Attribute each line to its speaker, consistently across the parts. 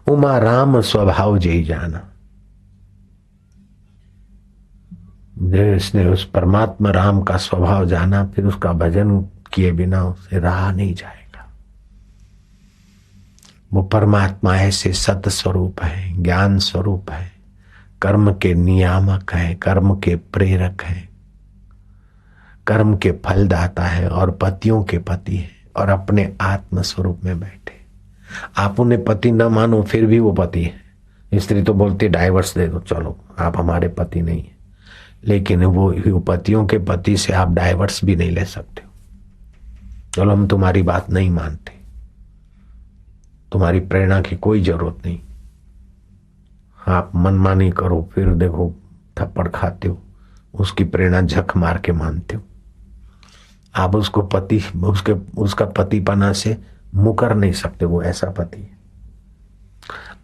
Speaker 1: उमा राम स्वभाव जय जाना। जिसने उस परमात्मा राम का स्वभाव जाना, फिर उसका भजन किए बिना उसे रहा नहीं जाएगा। वो परमात्मा ऐसे सत स्वरूप है, ज्ञान स्वरूप है, कर्म के नियामक है, कर्म के प्रेरक है, कर्म के फलदाता है और पतियों के पति है, और आत्म स्वरूप में बैठे। आप उन्हें पति न मानो फिर भी वो पति है। स्त्री तो बोलती डाइवर्स दे दो, चलो आप हमारे पति नहीं है, लेकिन वो पतियों के पति से आप डाइवर्स भी नहीं ले सकते हो। चलो हम तुम्हारी बात नहीं मानते, तुम्हारी प्रेरणा की कोई जरूरत नहीं, आप मनमानी करो, फिर देखो थप्पड़ खाते हो, उसकी प्रेरणा झक मार के मानते हो। आप उसको पति, उसका पतिपना से मुकर नहीं सकते, वो ऐसा पति है।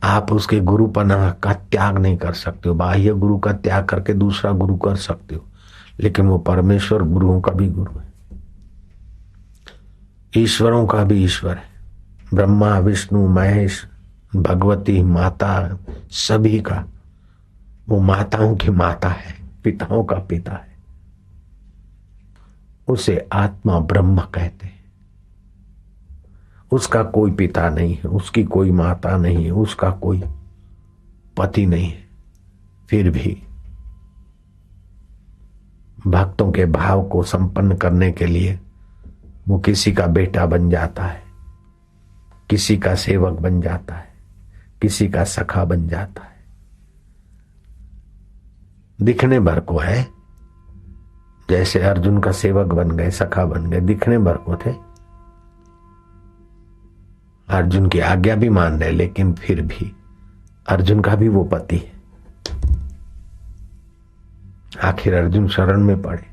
Speaker 1: आप उसके गुरुपना का त्याग नहीं कर सकते हो। बाह्य गुरु का त्याग करके दूसरा गुरु कर सकते हो, लेकिन वो परमेश्वर गुरुओं का भी गुरु है, ईश्वरों का भी ईश्वर है। ब्रह्मा विष्णु महेश भगवती माता सभी का वो माताओं की माता है, पिताओं का पिता है। उसे आत्मा ब्रह्म कहते हैं। उसका कोई पिता नहीं है, उसकी कोई माता नहीं है, उसका कोई पति नहीं है, फिर भी भक्तों के भाव को संपन्न करने के लिए वो किसी का बेटा बन जाता है, किसी का सेवक बन जाता है, किसी का सखा बन जाता है। दिखने भर को है, जैसे अर्जुन का सेवक बन गए, सखा बन गए, दिखने भर को थे। अर्जुन की आज्ञा भी मान रहे, लेकिन फिर भी अर्जुन का भी वो पति है। आखिर अर्जुन शरण में पड़े,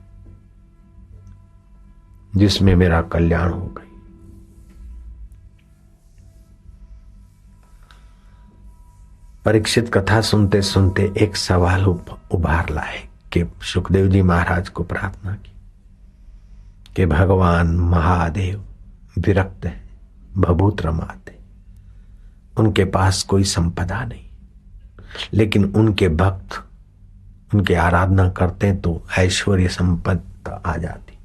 Speaker 1: जिसमें मेरा कल्याण हो गई। परीक्षित कथा सुनते सुनते एक सवाल उभार लाए कि सुखदेव जी महाराज को प्रार्थना की कि भगवान महादेव विरक्त है, भभूत रमाते, उनके पास कोई संपदा नहीं, लेकिन उनके भक्त उनकी आराधना करते तो ऐश्वर्य संपदा आ जाती।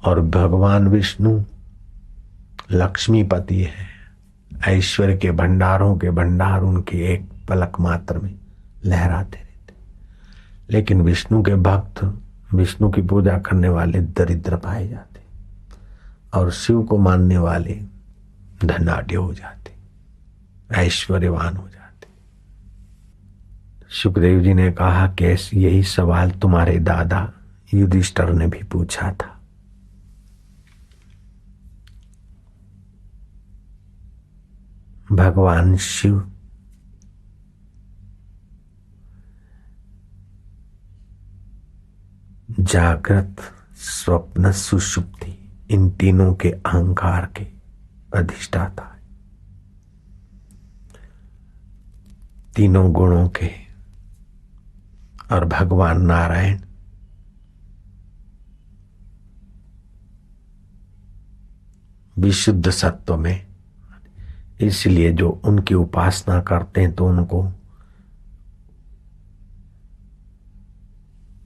Speaker 1: और भगवान विष्णु लक्ष्मीपति है, ऐश्वर्य के भंडारों के भंडार उनकी एक पलक मात्र में लहराते रहते। लेकिन विष्णु के भक्त, विष्णु की पूजा करने वाले दरिद्र पाए जाते, और शिव को मानने वाले धनाढ्य हो जाते, ऐश्वर्यवान हो जाते। सुखदेव जी ने कहा कि यही सवाल तुम्हारे दादा युधिष्ठिर ने भी पूछा था। भगवान शिव जागृत, स्वप्न, सुषुप्ति, इन तीनों के अहंकार के अधिष्ठाता है, तीनों गुणों के। और भगवान नारायण विशुद्ध सत्व में, इसलिए जो उनकी उपासना करते हैं तो उनको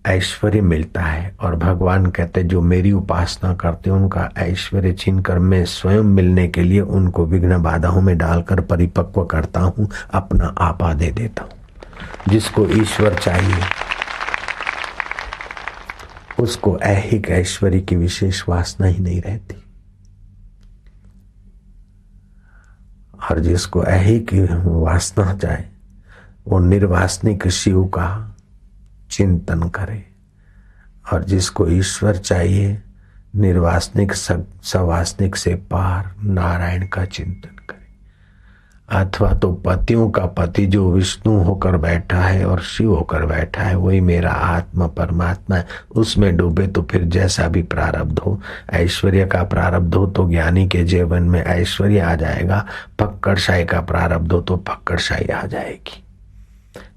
Speaker 1: ऐश्वर्य मिलता है। और भगवान कहते जो मेरी उपासना करते हैं उनका ऐश्वर्य छीनकर मैं स्वयं मिलने के लिए उनको विघ्न बाधाओं में डालकर परिपक्व करता हूं, अपना आपा दे देता हूं। जिसको ईश्वर चाहिए उसको ऐहिक ऐश्वर्य की विशेष वासना ही नहीं रहती, और जिसको ऐहिक वासना चाहे वो निर्वासनिक शिव का चिंतन करे, और जिसको ईश्वर चाहिए निर्वासनिक सवासनिक से पार नारायण का चिंतन करे। अथवा तो पतियों का पति जो विष्णु होकर बैठा है और शिव होकर बैठा है वही मेरा आत्मा परमात्मा है, उसमें डूबे तो फिर जैसा भी प्रारब्ध हो, ऐश्वर्य का प्रारब्ध हो तो ज्ञानी के जीवन में ऐश्वर्य आ जाएगा, फक्कड़शाही का प्रारब्ध हो तो फक्कड़शाही आ जाएगी।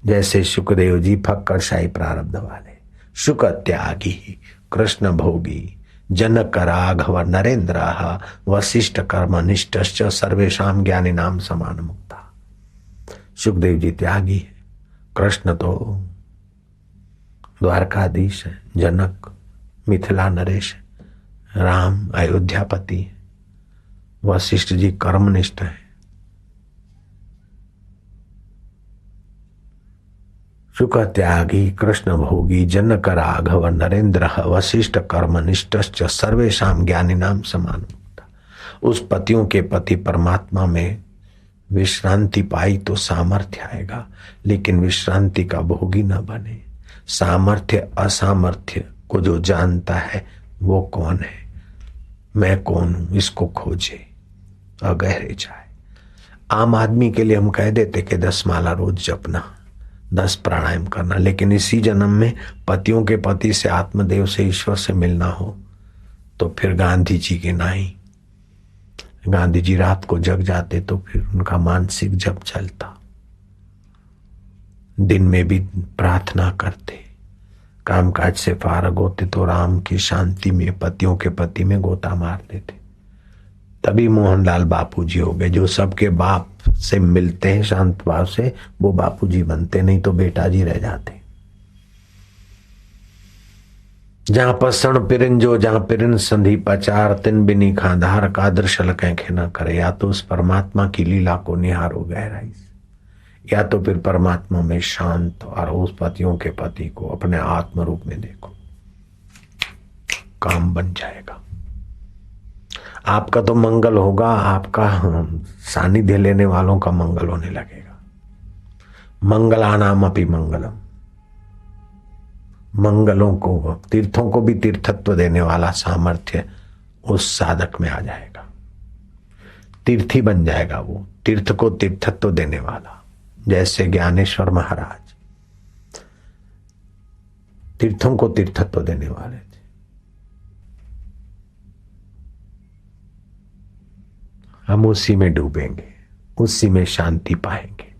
Speaker 1: जैसे सुखदेव जी फक्कड़शाही प्रारब्ध वाले, शुक त्यागी कृष्ण भोगी जनक राघव नरेंद्र वशिष्ठ कर्म निष्ठ सर्वेशम ज्ञानी नाम समान मुक्ता। सुखदेव जी त्यागी है, कृष्ण तो द्वारकाधीश है, जनक मिथिला नरेश है, राम अयोध्यापति है, वशिष्ठ जी कर्मनिष्ठ है, सुख त्यागी कृष्ण भोगी जनक राघव नरेंद्र वशिष्ठ कर्मनिष्ठ सर्वेशाम ज्ञानिनाम समान। उस पतियों के पति परमात्मा में विश्रांति पाई तो सामर्थ्य आएगा, लेकिन विश्रांति का भोगी न बने। सामर्थ्य असामर्थ्य को जो जानता है वो कौन है, मैं कौन हूं, इसको खोजे और गहरे जाए। आम आदमी के लिए हम कह देते कि 10 माला रोज जपना, 10 प्राणायाम करना, लेकिन इसी जन्म में पतियों के पति से आत्मदेव से ईश्वर से मिलना हो तो फिर गांधी जी के नहीं। गांधी जी रात को जग जाते तो फिर उनका मानसिक जप चलता, दिन में भी प्रार्थना करते, कामकाज से फारग होते तो राम की शांति में पतियों के पति में गोता मार देते। तभी मोहनलाल बापूजी हो गए। जो सबके बाप से मिलते हैं शांत भाव से वो बापूजी बनते, नहीं तो बेटा जी रह जाते। जहां पसण पिरिन जो जहां पिरिन संधि पचार तिन बिनी खाधार कादर शल कैंखे न करे। या तो उस परमात्मा की लीला को निहारो गहराई से, या तो फिर परमात्मा में शांत और उस पतियों के पति को अपने आत्म रूप में देखो, काम बन जाएगा। आपका तो मंगल होगा, आपका सानिध्य लेने वालों का मंगल होने लगेगा। मंगलानाम अपि मंगलम, मंगलों को तीर्थों को भी तीर्थत्व देने वाला सामर्थ्य उस साधक में आ जाएगा। तीर्थी बन जाएगा वो, तीर्थ को तीर्थत्व देने वाला। जैसे ज्ञानेश्वर महाराज तीर्थों को तीर्थत्व देने वाले थे। हम उसी में डूबेंगे, उसी में शांति पाएंगे।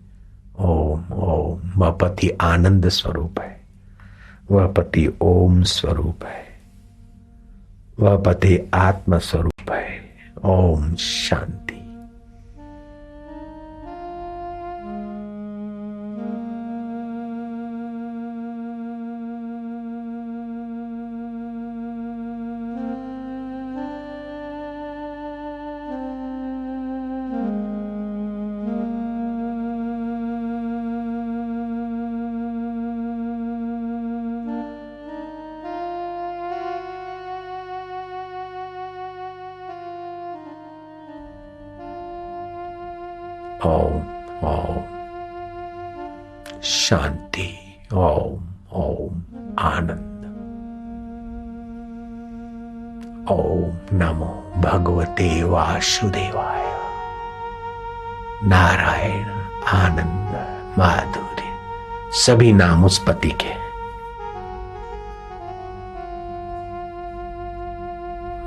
Speaker 1: ओम ओम। वह पति आनंद स्वरूप है, वह पति ओम स्वरूप है, वह पति आत्म स्वरूप है। ओम शांति। ओम ओम शांति। ओम ओम आनंद। ओम नमो भगवते वासुदेवाय। नारायण आनंद माधुर्य सभी नाम उस पति के।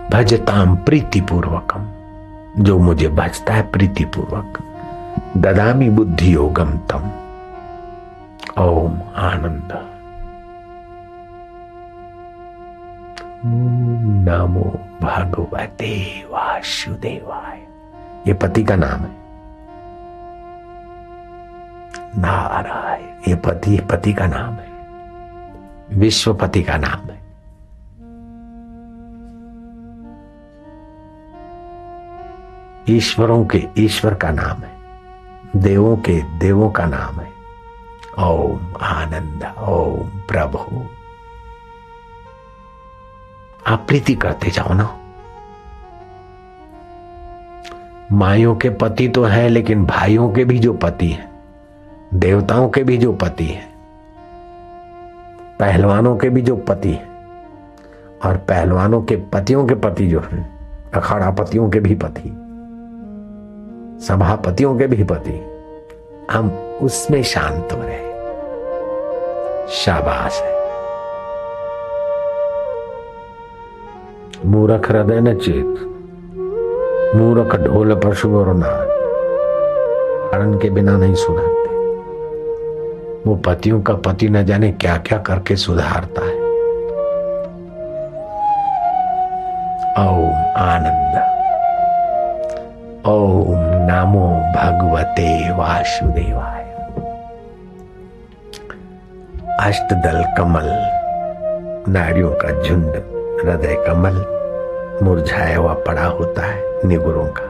Speaker 1: भजताम प्रीतिपूर्वकम, जो मुझे भजता है प्रीतिपूर्वक। ददामी बुद्धि योगम तम। ओम आनंद। ओम नमो भगवते वासुदेवाय। ये पति का नाम है। नारायण, ये पति का नाम है, विश्वपति का नाम है। ईश्वरों के ईश्वर का नाम है, देवों के देवों का नाम है। ओम आनंद। ओम प्रभु। आप प्रीति करते जाओ ना। माइयों के पति तो है, लेकिन भाइयों के भी जो पति है, देवताओं के भी जो पति है, पहलवानों के भी जो पति है, और पहलवानों के पतियों के पति जो है, अखाड़ा पतियों के भी पति, सभापतियों के भी पति, हम उसमें शांत हो रहे। शाबाश है। मूर्ख हृदय न चेत, मूर्ख ढोल पर शुभ नाद, कारण के बिना नहीं सुधारते। वो पतियों का पति न जाने क्या क्या करके सुधारता है। ओम आनंद। ओम नमो भगवते वासुदेवाय। अष्टदल कमल, नाड़ियों का झुंड, हृदय कमल मुरझाया हुआ पड़ा होता है निगुरों का।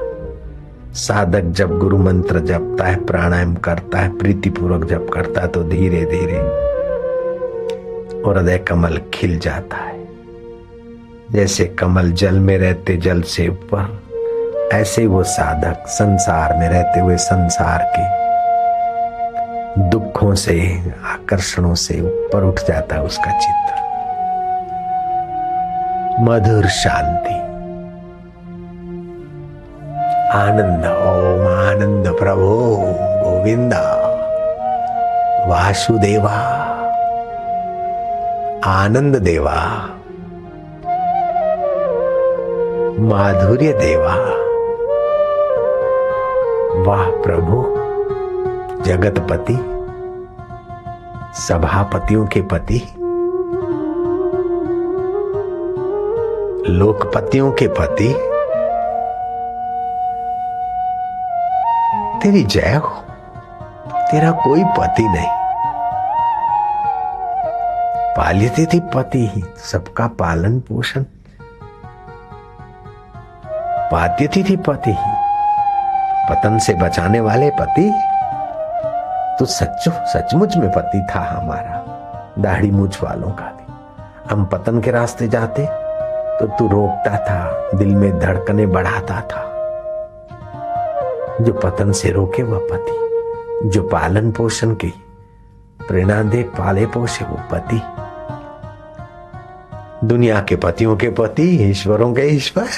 Speaker 1: साधक जब गुरु मंत्र जपता है, प्राणायाम करता है, प्रीतिपूर्वक जप करता है, तो धीरे धीरे हृदय कमल खिल जाता है। जैसे कमल जल में रहते जल से ऊपर, ऐसे वो साधक संसार में रहते हुए संसार के दुखों से, आकर्षणों से ऊपर उठ जाता है उसका चित्त। मधुर शांति, आनंद। ओम आनंद प्रभो गोविंदा वासुदेवा, आनंद देवा, माधुर्य देवा। वाह प्रभु, जगतपति, सभापतियों के पति, लोकपतियों के पति, तेरी जय हो। तेरा कोई पति नहीं, पालिते थे पति ही, सबका पालन पोषण पाती थी पति ही, पतन से बचाने वाले पति। तो सचमुच में पति था हमारा, दाढ़ी मूछ वालों का भी। हम पतन के रास्ते जाते तो तू रोकता था, दिल में धड़कने बढ़ाता था। जो पतन से रोके वह पति, जो पालन पोषण की प्रेरणा दे, पाले पोषे वो पति। दुनिया के पतियों के पति, ईश्वरों के ईश्वर,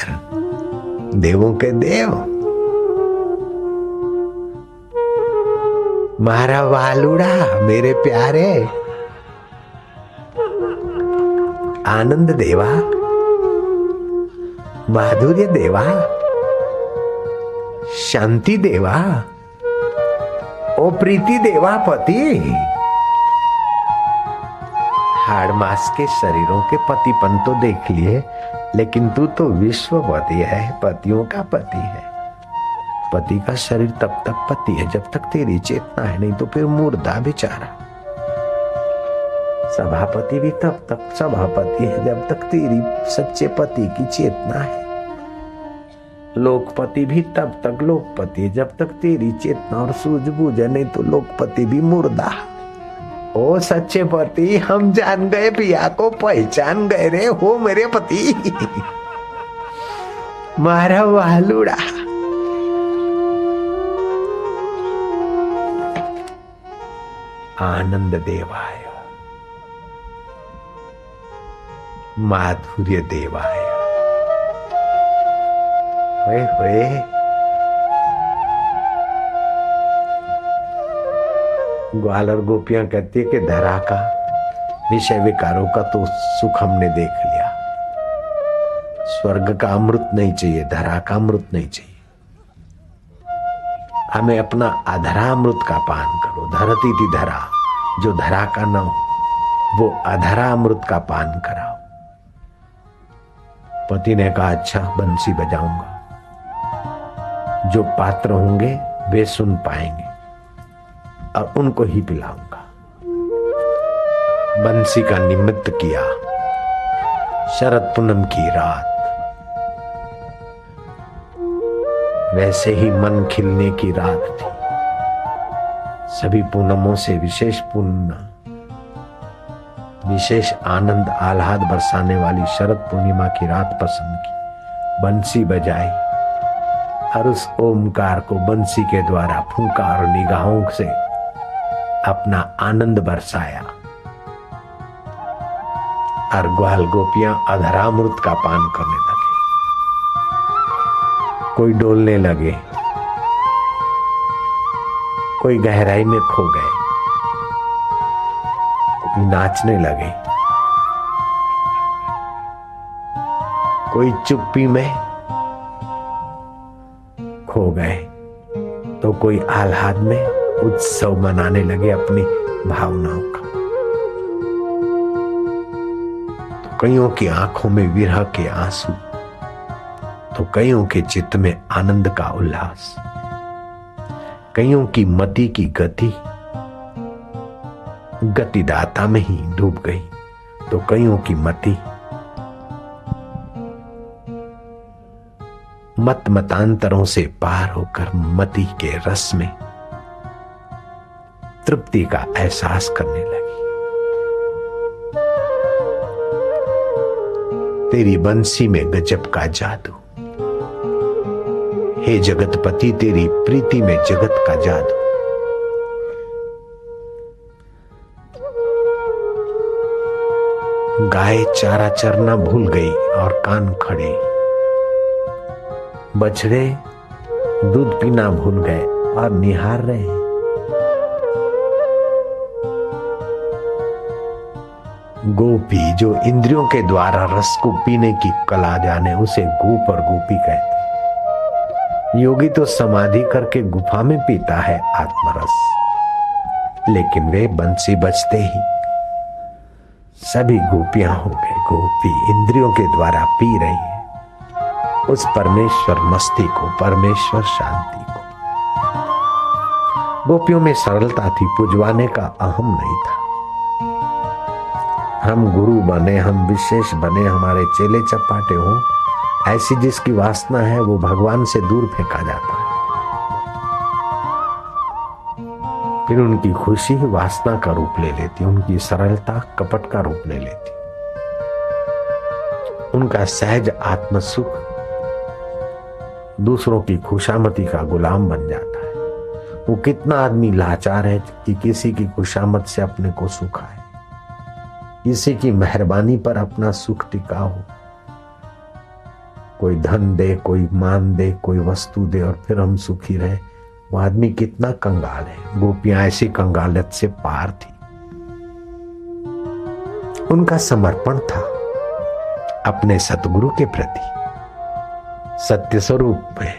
Speaker 1: देवों के देव। मारा वालुड़ा मेरे प्यारे, आनंद देवा, माधुर्य देवा, शांति देवा, ओ प्रीति देवा पति। हाड़ मास के शरीरों के पतिपन तो देख लिए, लेकिन तू तो विश्वपति है, पतियों का पति है। पति का शरीर तब तक पति है जब तक तेरी चेतना है, नहीं तो फिर मुर्दा बेचारा। सभापति भी तब तक सभापति है जब तक तेरी सच्चे पति की चेतना है। लोकपति भी तब तक लोकपति है जब तक तेरी चेतना और सूझबूझ है, नहीं तो लोकपति भी मुर्दा। ओ सच्चे पति, हम जान गए, पिया को पहचान गए रे, हो मेरे पति। मारा वालुड़ा, आनंद देवाय, माधुर्य देवाय। होए ग्वालर गोपियां कहती है कि धरा का विषय विकारों का तो सुख हमने देख लिया, स्वर्ग का अमृत नहीं चाहिए, धरा का अमृत नहीं चाहिए। हमें अपना अधरा अमृत का पान करो। धरती थी धरा, जो धरा का न हो वो अधरा अमृत का पान कराओ। पति ने कहा अच्छा बंसी बजाऊंगा, जो पात्र होंगे वे सुन पाएंगे और उनको ही पिलाऊंगा। बंसी का निमित्त किया। शरद पूनम की रात, वैसे ही मन खिलने की रात थी। सभी पूनमों से विशेष पूर्ण, विशेष आनंद आह्लाद बरसाने वाली शरद पूर्णिमा की रात पसंद की। बंसी बजाई और उस ओमकार को बंसी के द्वारा फूंका और निगाहों से अपना आनंद बरसाया। और ग्वाल गोपियां अधरामृत का पान करने लगे। कोई डोलने लगे, कोई गहराई में खो गए, कोई नाचने लगे, कोई चुप्पी में खो गए, तो कोई आह्लाद में उत्सव मनाने लगे अपनी भावनाओं का। तो कईयों की आंखों में विरह के आंसू, तो कईयों के चित्त में आनंद का उल्लास, कईयों की मति की गति, गतिदाता में ही डूब गई तो कईयों की मति मत मतांतरों से पार होकर मति के रस में तृप्ति का एहसास करने लगी। तेरी बंसी में गजब का जादू, हे जगतपति तेरी प्रीति में जगत का जादू। गाय चारा चरना भूल गई और कान खड़े, बछड़े दूध पीना भूल गए और निहार रहे। गोपी जो इंद्रियों के द्वारा रस को पीने की कला जाने उसे गोप और गोपी कहते। योगी तो समाधि करके गुफा में पीता है आत्मरस, लेकिन वे बंसी बजते ही सभी गोपियां हो गए। गोपी इंद्रियों के द्वारा पी रही है उस परमेश्वर मस्ती को, परमेश्वर शांति को। गोपियों में सरलता थी, पुजवाने का अहम नहीं था। हम गुरु बने, हम विशेष बने, हमारे चेले चपाटे हों, ऐसी जिसकी वासना है वो भगवान से दूर फेंका जाता है। फिर उनकी खुशी वासना का रूप ले लेती, उनकी सरलता कपट का रूप ले लेती, उनका सहज आत्म सुख दूसरों की खुशामती का गुलाम बन जाता है। वो कितना आदमी लाचार है कि किसी की खुशामत से अपने को सुख आए, किसी की मेहरबानी पर अपना सुख टिका हो। कोई धन दे, कोई मान दे, कोई वस्तु दे और फिर हम सुखी रहे। वो आदमी कितना कंगाल है। गोपियां ऐसी कंगालियत से पार थी। उनका समर्पण था अपने सतगुरु के प्रति। सत्य स्वरूप में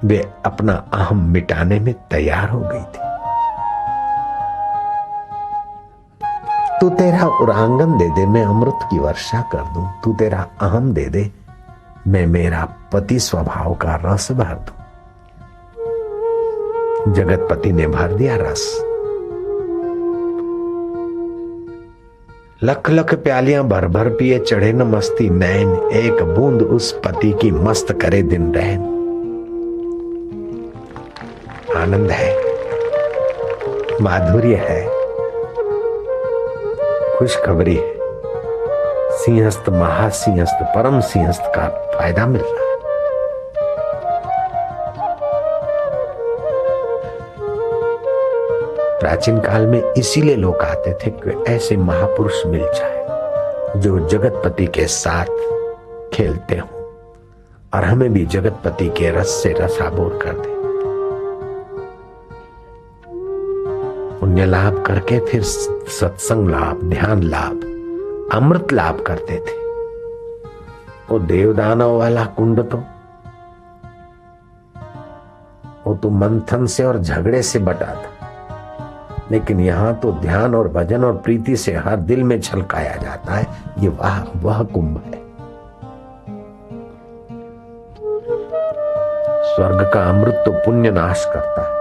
Speaker 1: वे अपना अहम मिटाने में तैयार हो गई थी। तू तेरा उरांगन दे दे, मैं अमृत की वर्षा कर दूं। तू तेरा अहम दे दे, मैं मेरा पति स्वभाव का रस भर दूं। जगतपति ने भर दिया रस। लख लख प्यालियां भर भर पिए चढ़े न मस्ती नैन, एक बूंद उस पति की मस्त करे दिन रहन। आनंद है, माधुर्य है, खुशखबरी है। सिंहस्थ महासिंहस्थ परम सिंहस्थ का फायदा मिल रहा है। प्राचीन काल में इसीलिए लोग आते थे कि ऐसे महापुरुष मिल जाए जो जगतपति के साथ खेलते हों और हमें भी जगतपति के रस से रसाबोर कर दे। पुण्य लाभ करके फिर सत्संग लाभ, ध्यान लाभ, अमृत लाभ करते थे। वो देवदानव वाला कुंड तो मंथन से और झगड़े से बटा था, लेकिन यहां तो ध्यान और भजन और प्रीति से हर दिल में छलकाया जाता है। ये वह कुंभ है। स्वर्ग का अमृत तो पुण्य नाश करता है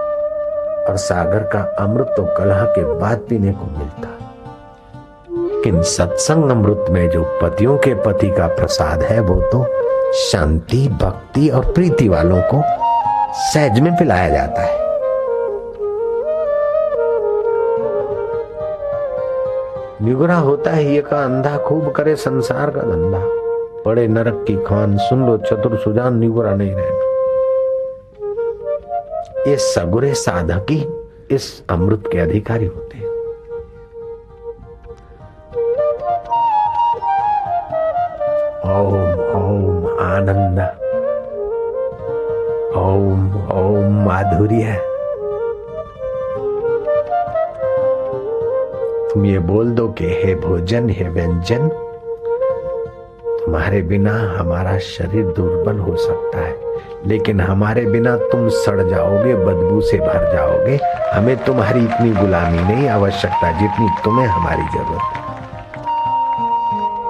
Speaker 1: और सागर का अमृत तो कलह के बाद पीने को मिलता है। लेकिन सत्संग अमृत में जो पतियों के पति का प्रसाद है वो तो शांति, भक्ति और प्रीति वालों को सहज में पिलाया जाता है। निगुरा होता है ये का अंधा, खूब करे संसार का धंधा। पड़े नरक की खान, सुन लो चतुर सुजान, निगुरा नहीं रहना। ये सगुरे साधक ही इस अमृत के अधिकारी होते हैं। ओम ओम आनंद, ओम ओम माधुर्य। तुम ये बोल दो कि हे भोजन, हे व्यंजन, तुम्हारे बिना हमारा शरीर दुर्बल हो सकता है, लेकिन हमारे बिना तुम सड़ जाओगे, बदबू से भर जाओगे। हमें तुम्हारी इतनी गुलामी नहीं, आवश्यकता जितनी तुम्हें हमारी जरूरत है।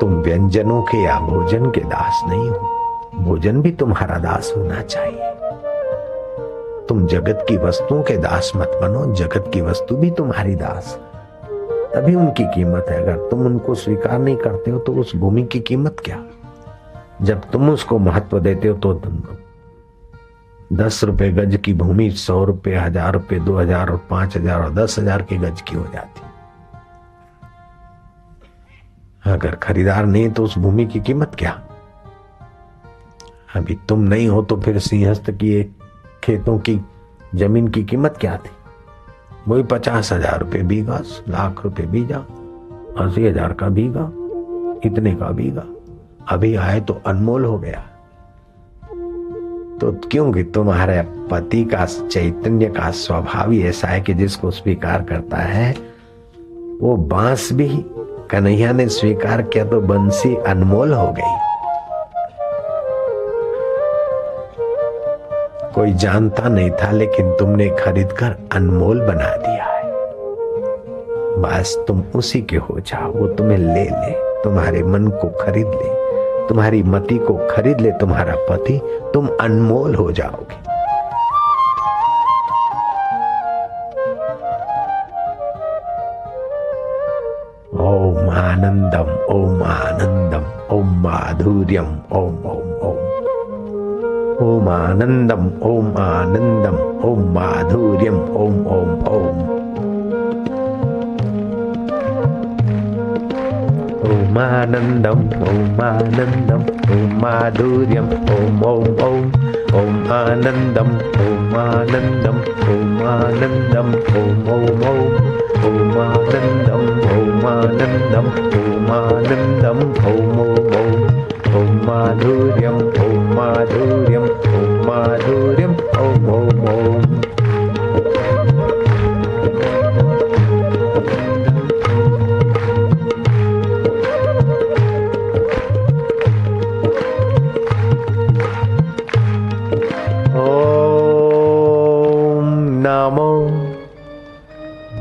Speaker 1: तुम व्यंजनों के या भोजन के दास नहीं हो, भोजन भी तुम्हारा दास होना चाहिए। तुम जगत की वस्तुओं के दास मत बनो, जगत की वस्तु भी तुम्हारी दास, तभी उनकी कीमत है। अगर तुम उनको स्वीकार नहीं करते हो तो उस भूमि की कीमत क्या? जब तुम उसको महत्व देते हो तो 10 रुपए गज की भूमि 100 रुपए, 1000 रुपए, 2000 और 5000 और 10,000 के गज की हो जाती। अगर खरीदार नहीं तो उस भूमि की कीमत क्या? अभी तुम नहीं हो तो फिर सिंहस्थ की एक खेतों की जमीन की कीमत क्या थी? वही 50,000 रुपए बीघा, लाख रुपए बीघा, 80,000 का बीघा, इतने का बीघा। अभी आए तो अनमोल हो गया। तो क्योंकि तुम्हारे पति का चैतन्य का स्वभाव ही ऐसा है कि जिसको स्वीकार करता है वो बांस भी कन्हैया ने स्वीकार किया तो बंसी अनमोल हो गई। कोई जानता नहीं था लेकिन तुमने खरीदकर अनमोल बना दिया है। बस तुम उसी के हो जाओ, वो तुम्हें ले ले, तुम्हारे मन को खरीद ले, तुम्हारी मति को खरीद ले तुम्हारा पति, तुम अनमोल हो जाओगे। ओम आनंदम, ओम आनंदम, ओम माधुर्यम, ओम ओम ओम। ओम आनंदम, ओम आनंदम, ओम माधुर्यम, ओम ओम ओम। ओम आनंदम, ओम आनंदम, ओम माधुर्यम, ओम ओम ओम। ओम आनंदम, ओम आनंदम, ओम आनंदम, ओम ओम ओम। ओम आनंदम, ओम आनंदम, ओम आनंदम, ओम ओम ओम। ओम माधुर्यम, ओम माधुर्यम, ओम माधुर्यम, ओम ओम ओम।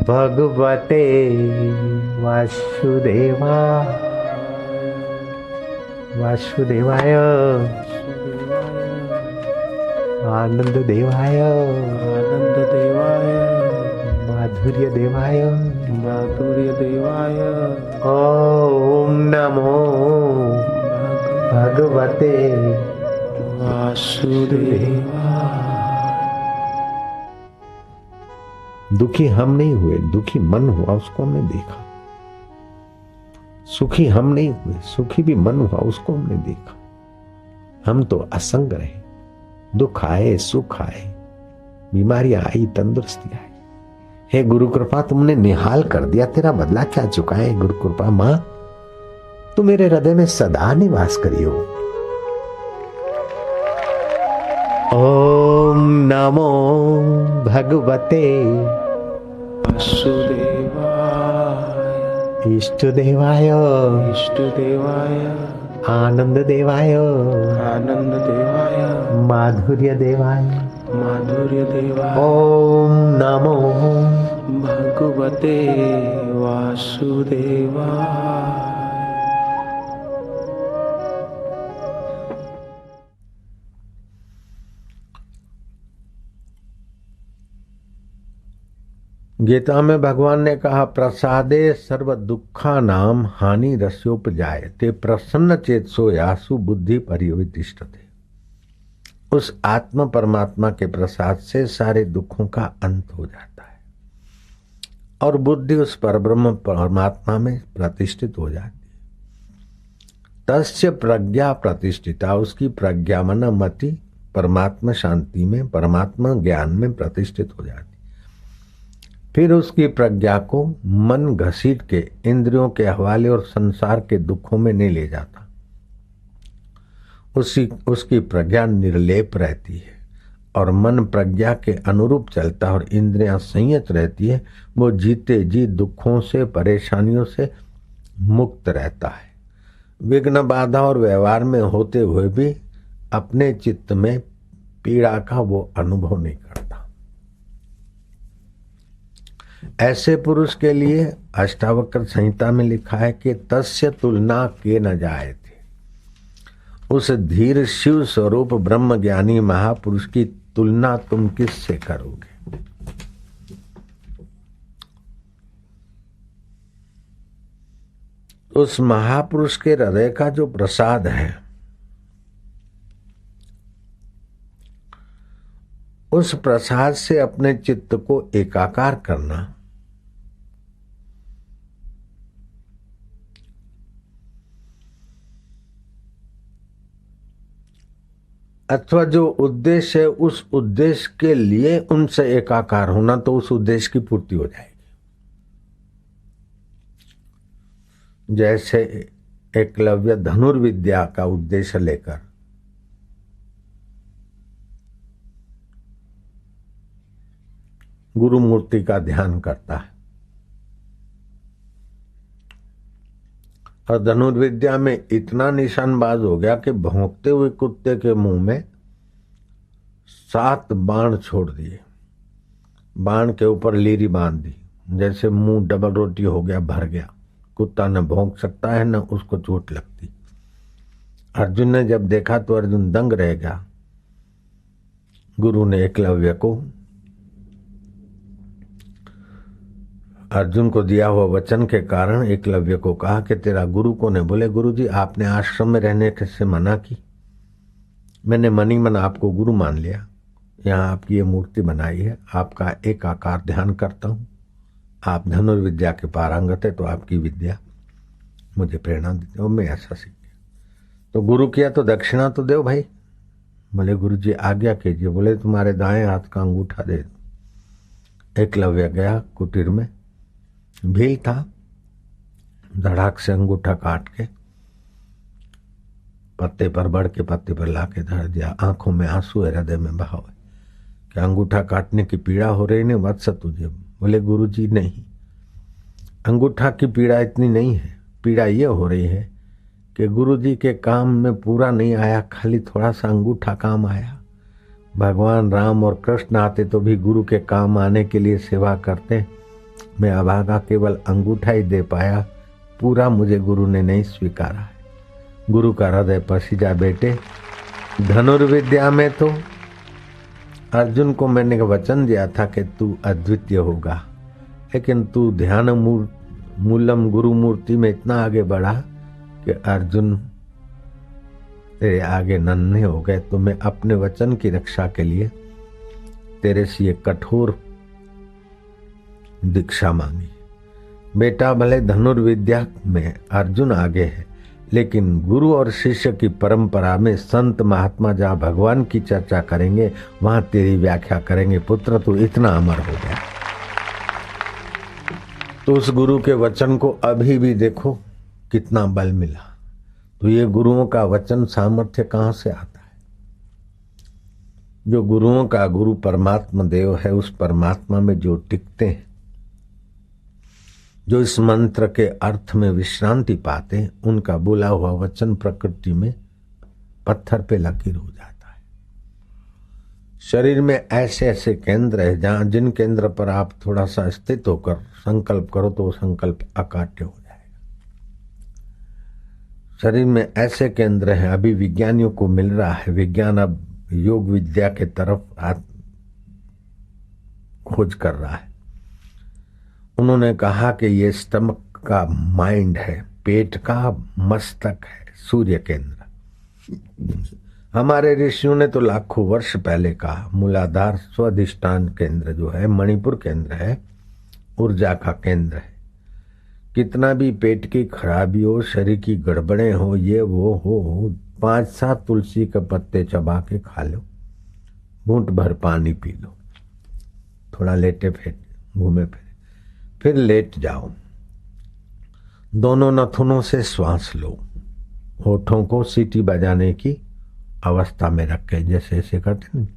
Speaker 1: भगवते वासुदेवा वासुदेवाय आनंद देवाय आनंद देवाय माधुर्य देवाय माधुर्य देवाय। ओम नमो भगवते वासुदेवा। दुखी हम नहीं हुए, दुखी मन हुआ, उसको हमने देखा। सुखी हम नहीं हुए, सुखी भी मन हुआ, उसको हमने देखा। हम तो असंग रहे, दुख आए, सुख आए, बीमारियां आई, तंदुरुस्ती आई। हे गुरु कृपा, तुमने निहाल कर दिया, तेरा बदला क्या चुका है? गुरु कृपा मां, तू मेरे हृदय में सदा निवास करियो। ओम नमो भगवते वासुदेवाय इष्ट देवाय इष्ट देवाय आनंद देवाय आनंद देवाय माधुर्य देवाय माधुर्य देवाय। ओम नमो भगवते वासुदेवाय। गीता में भगवान ने कहा, प्रसादे सर्व दुखा नाम हानि रस्योपजायते प्रसन्न चेत सो यासु बुद्धि परिवितिष्ठते। उस आत्म परमात्मा के प्रसाद से सारे दुखों का अंत हो जाता है और बुद्धि उस परब्रह्म परमात्मा में प्रतिष्ठित हो जाती है। तस्य प्रज्ञा प्रतिष्ठिता, उसकी प्रज्ञा मन मति परमात्मा शांति में, परमात्मा ज्ञान में प्रतिष्ठित हो जाती। फिर उसकी प्रज्ञा को मन घसीट के इंद्रियों के हवाले और संसार के दुखों में नहीं ले जाता। उसकी प्रज्ञा निर्लेप रहती है और मन प्रज्ञा के अनुरूप चलता है और इंद्रियां संयत रहती है। वो जीते जी दुखों से, परेशानियों से मुक्त रहता है। विघ्न बाधा और व्यवहार में होते हुए भी अपने चित्त में पीड़ा का वो अनुभव नहीं करता। ऐसे पुरुष के लिए अष्टावक्र संहिता में लिखा है कि तस्य तुलना के न जाए थे। उस धीर शिव स्वरूप ब्रह्म ज्ञानी महापुरुष की तुलना तुम किससे करोगे? उस महापुरुष के हृदय का जो प्रसाद है, उस प्रसाद से अपने चित्त को एकाकार करना, अथवा जो उद्देश्य है उस उद्देश्य के लिए उनसे एकाकार होना, तो उस उद्देश्य की पूर्ति हो जाएगी। जैसे एकलव्य धनुर्विद्या का उद्देश्य लेकर गुरु मूर्ति का ध्यान करता है, और धनुर्विद्या में इतना निशानबाज हो गया कि भौंकते हुए कुत्ते के मुंह में 7 बाण छोड़ दिए, बाण के ऊपर लीरी बांध दी, जैसे मुंह डबल रोटी हो गया, भर गया। कुत्ता न भौंक सकता है न उसको चोट लगती। अर्जुन ने जब देखा तो अर्जुन दंग रह गया। गुरु ने एकलव्य को, अर्जुन को दिया हुआ वचन के कारण एकलव्य को कहा कि तेरा गुरु कौन है? बोले गुरु जी आपने आश्रम में रहने से मना की, मैंने मनी मन आपको गुरु मान लिया, यहाँ आपकी ये मूर्ति बनाई है, आपका एक आकार ध्यान करता हूँ, आप धनुर्विद्या के पारंगत है तो आपकी विद्या मुझे प्रेरणा देते हो, मैं ऐसा सीख गया। तो गुरु किया तो दक्षिणा तो दो भाई। बोले गुरु जी आज्ञा कीजिए। बोले तुम्हारे दाएं हाथ का अंगूठा दे दो। एकलव्य गया कुटीर में, भील था, धड़ाक से अंगूठा काट के पत्ते पर, बड़ के पत्ते पर लाके धर दिया। आंखों में आंसू है, हृदय में भाव है कि अंगूठा काटने की पीड़ा हो रही नहीं वत्स तुझे? बोले गुरु जी नहीं, अंगूठा की पीड़ा इतनी नहीं है, पीड़ा ये हो रही है कि गुरु जी के काम में पूरा नहीं आया, खाली थोड़ा सा अंगूठा काम आया। भगवान राम और कृष्ण आते तो भी गुरु के काम आने के लिए सेवा करते, मैं अभागा केवल अंगूठा ही दे पाया, पूरा मुझे गुरु ने नहीं स्वीकारा है। गुरु का हृदय पसीजा बेटे। धनुर्विद्या में तो अर्जुन को मैंने वचन दिया था कि तू अद्वितीय होगा, लेकिन तू ध्यान मूलम गुरु मूर्ति में इतना आगे बढ़ा कि अर्जुन तेरे आगे नन्हे हो गए। तो मैं अपने वचन की रक्षा के लिए तेरे से ये कठोर दीक्षा मांगी। बेटा भले धनुर्विद्या में अर्जुन आगे है, लेकिन गुरु और शिष्य की परंपरा में संत महात्मा जहाँ भगवान की चर्चा करेंगे वहां तेरी व्याख्या करेंगे। पुत्र तू इतना अमर हो गया। तो उस गुरु के वचन को अभी भी देखो कितना बल मिला। तो ये गुरुओं का वचन सामर्थ्य कहाँ से आता है? जो गुरुओं का गुरु परमात्मा देव है, उस परमात्मा में जो टिकते हैं, जो इस मंत्र के अर्थ में विश्रांति पाते हैं, उनका बोला हुआ वचन प्रकृति में पत्थर पे लकीर हो जाता है। शरीर में ऐसे ऐसे केंद्र है जहां जिन केंद्र पर आप थोड़ा सा स्थित होकर संकल्प करो तो वो संकल्प अकाट्य हो जाएगा। शरीर में ऐसे केंद्र हैं, अभी विज्ञानियों को मिल रहा है, विज्ञान अब योग विद्या के तरफ खोज कर रहा है। उन्होंने कहा कि ये स्टमक का माइंड है, पेट का मस्तक है, सूर्य केंद्र। हमारे ऋषियों ने तो लाखों वर्ष पहले कहा मूलाधार स्वाधिष्ठान केंद्र जो है, मणिपुर केंद्र है, ऊर्जा का केंद्र है। कितना भी पेट की खराबी हो, शरीर की गड़बड़े हो, ये वो हो, 5-7 तुलसी के पत्ते चबा के खा लो, घूंट भर पानी पी लो, थोड़ा लेटे फिर घूमे फिर लेट जाओ, दोनों नथुनों से श्वास लो, होठों को सीटी बजाने की अवस्था में रख के, जैसे ऐसे करते हैं,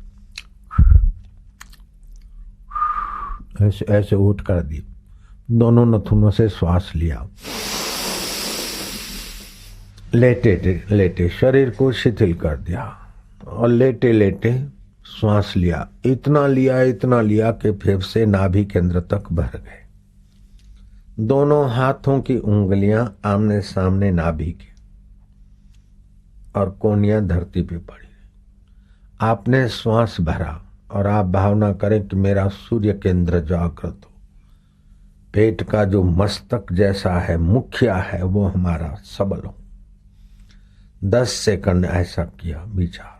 Speaker 1: ऐसे ऐसे उठ कर दी, दोनों नथुनों से श्वास लिया, लेटे लेटे शरीर को शिथिल कर दिया और लेटे लेटे श्वास लिया, इतना लिया कि फेफड़े नाभि केंद्र तक भर गए। दोनों हाथों की उंगलियां आमने सामने नाभि के और कोहनियां धरती पे पड़ी। आपने श्वास भरा, और आप भावना करें कि मेरा सूर्य केंद्र जागृत हो, पेट का जो मस्तक जैसा है, मुखिया है, वो हमारा सबल हो। 10 सेकंड ऐसा किया विचार।